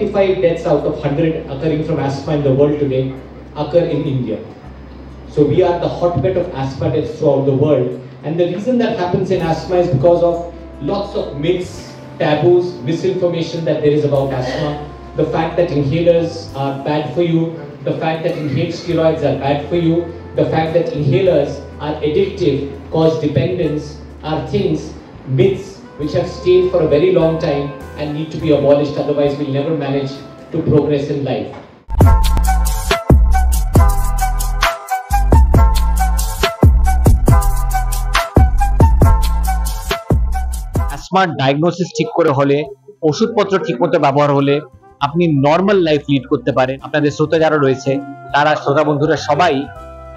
45 deaths out of 100 occurring from asthma in the world today occur in India. So we are the hotbed of asthma deaths throughout the world. And the reason that happens in asthma is because of lots of myths, taboos, misinformation that there is about asthma. The fact that inhalers are bad for you, the fact that inhaled steroids are bad for you, the fact that inhalers are addictive, cause dependence, are things, myths which have stayed for a very long time and need to be abolished, otherwise we'll never manage to progress in life. asthma diagnosis ঠিক করে হলে ওষুধপত্র ঠিকমতো ব্যবহার হলে আপনি normal life lead করতে পারেন। আপনাদের শ্রোতা যারা রয়েছে তারা শ্রোতা বন্ধুরা সবাই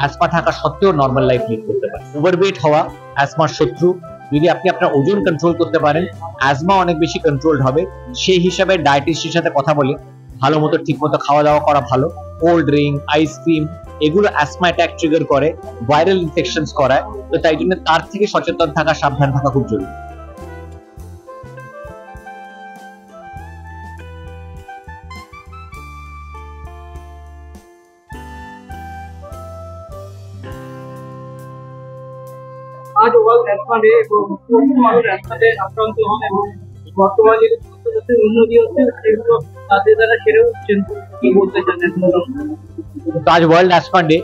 অ্যাসমা থাকা সত্ত্বেও নরমাল লাইফ লিড করতে পারে। ওভারওয়েট হওয়া অ্যাসমার শত্রু। যদি আপনি আপনার ওজন কন্ট্রোল করতে পারেন অ্যাসমা অনেক বেশি কন্ট্রোলড হবে। সেই হিসাবে ডায়েটিশিয়ানের সাথে কথা বলে ভালো মতো ঠিকমতো খাওয়া দাওয়া করা ভালো। কোল্ড ড্রিঙ্ক, আইসক্রিম এগুলো অ্যাসমা অ্যাটাক ট্রিগার করে, ভাইরাল ইনফেকশনস করায়। তো তাই জন্য তার থেকে সচেতন থাকা, সাবধান থাকা খুব জরুরি। आज वर्ल्ड एस्मा डे এবং মানুষ এস্মাতে আক্রান্ত হন এবং বর্তমানে যে উন্নতি হচ্ছে সেগুলো তাদের দ্বারা সেরেও হচ্ছেন। কি বলতে চান? তো আজ ওয়ার্ল্ড অ্যাসমা ডে।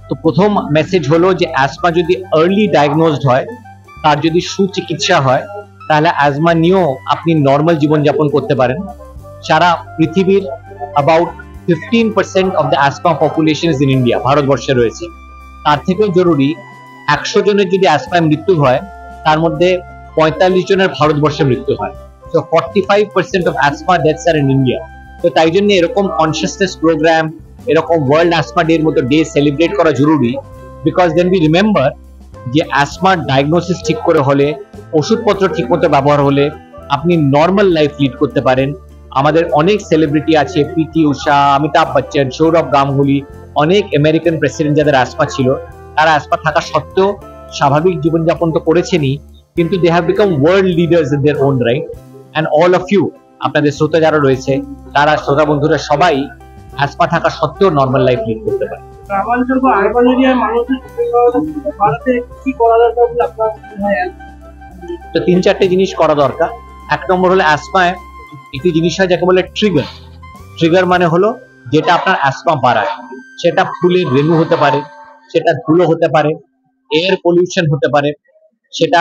তো প্রথম মেসেজ হলো যে অ্যাসমা যদি আর্লি ডায়াগনোজড হয়, তার যদি সুচিকিৎসা হয়, তাহলে অ্যাসমা নিয়েও আপনি নর্মাল জীবনযাপন করতে পারেন। সারা পৃথিবীর about 15% of the asthma population is in India, ভারতবর্ষে রয়েছে। তার থেকেও জরুরি 100 জনের যদি অ্যাসমায় মৃত্যু হয় তার মধ্যে 45 জনের ভারতবর্ষে মৃত্যু হয়। So 45% of asthma deaths are in India. তো তাই জন্য এরকম কনসিয়াসনেস প্রোগ্রাম, এরকম ওয়ার্ল্ড অ্যাসমা ডে এর মতো ডে সেলিব্রেট করা জরুরি। বিকজ দেন উই রিমেম্বার যে অ্যাসমা ডায়াগনোসিস ঠিক করে হলে, ওষুধপত্র ঠিকমতো ব্যবহার হলে আপনি নর্মাল লাইফ লিড করতে পারেন। আমাদের অনেক সেলিব্রিটি আছে, পিটি উষা, অমিতাভ বচ্চন, সৌরভ গাঙ্গুলি, অনেক আমেরিকান প্রেসিডেন্ট যাদের অ্যাসমা ছিল, তারা অ্যাসমা থাকা সত্ত্বেও স্বাভাবিক জীবনযাপন তো করেছেনই, কিন্তু they have become world leaders in their own right. And all of you, আপনাদের শ্রোতা যারা রয়েছে তারা শ্রোতা বন্ধুরা সবাই অ্যাসমা থাকা সত্ত্বেও নর্মাল লাইফ লিড করতে পারে। গ্রামাঞ্চল বা আরবান এরিয়ার মানুষের ভারতে কি করা দরকার বলে আপনার মনে হয়? তো 3-4টে জিনিস করা দরকার। এক নম্বর হলো অ্যাসমায় একটি জিনিস হয় যাকে বলে ট্রিগার। ট্রিগার মানে হলো যেটা আপনার অ্যাসমা বাড়ায়। সেটা ফুলের রেণু হতে পারে, সেটা ধুলো হতে পারে, এয়ার পলিউশন হতে পারে, সেটা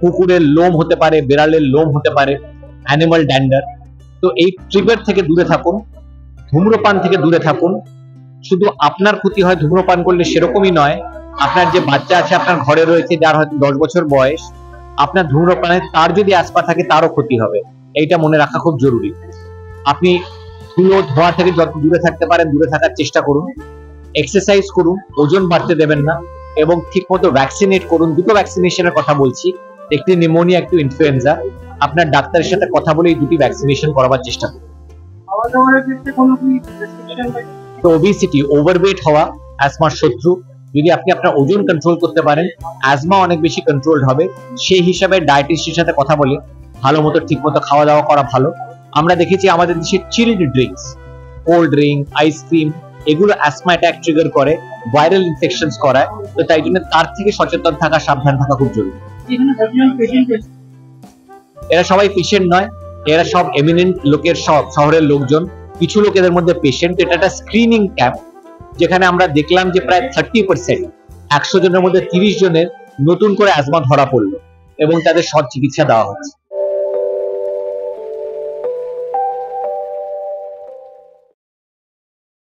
কুকুরের লোম হতে পারে, বিড়ালের লোম হতে পারে, অ্যানিমাল ড্যান্ডার। তো এই ট্রিগার থেকে দূরে থাকুন, ধূম্রপান থেকে দূরে থাকুন। শুধু আপনার ক্ষতি হয় ধূম্রপান করলে সেরকমই নয়, আপনার যে বাচ্চা আছে আপনার ঘরে রয়েছে যার হয়তো 10 বছর বয়স, আপনার ধূম্রপানে তার যদি অ্যাসমা থাকে তারও ক্ষতি হবে। এইটা মনে রাখা খুব জরুরি। আপনি ধুলো ধোঁয়া থেকে যত দূরে থাকতে পারেন দূরে থাকার চেষ্টা করুন। এক্সারসাইজ করুন, ওজন বাড়তে দেবেন না, এবং ঠিকমতো ভ্যাকসিনেট করুন। দুটো ভ্যাকসিনেশনের কথা বলছি, একটি নিউমোনিয়া, একটি ইনফ্লুয়েঞ্জা। আপনার ডাক্তারের সাথে কথা বলে এই দুটি ভ্যাকসিনেশন করাবার চেষ্টা করুন। তো ওবেসিটি, ওভারওয়েট হওয়া অ্যাসমার শত্রু। যদি আপনি আপনার ওজন কন্ট্রোল করতে পারেন অ্যাসমা অনেক বেশি কন্ট্রোলড হবে। সেই হিসাবে ডায়েটিশিয়ানের সাথে কথা বলে ভালো মতো ঠিকমতো খাওয়া দাওয়া করা ভালো। আমরা দেখেছি আমাদের দেশে চিলড ড্রিঙ্কস, কোল্ড ড্রিঙ্ক, আইসক্রিম এগুলো অ্যাসমা অ্যাটাক ট্রিগার করে, ভাইরাল ইনফেকশনস করায়। তো তাই জন্য তার থেকে সচেতন থাকা, সাবধান থাকা খুব জরুরি। এরা সবাই পেশেন্ট নয়, এরা সব এমিনেন্ট লোকের, সব শহরের লোকজন। কিছু লোক এদের মধ্যে পেশেন্ট। এটা একটা স্ক্রিনিং ক্যাম্প যেখানে আমরা দেখলাম যে প্রায় 30%, 100 জনের মধ্যে 30 জনের নতুন করে অ্যাসমা ধরা পড়লো এবং তাদের সৎ চিকিৎসা দেওয়া হচ্ছে।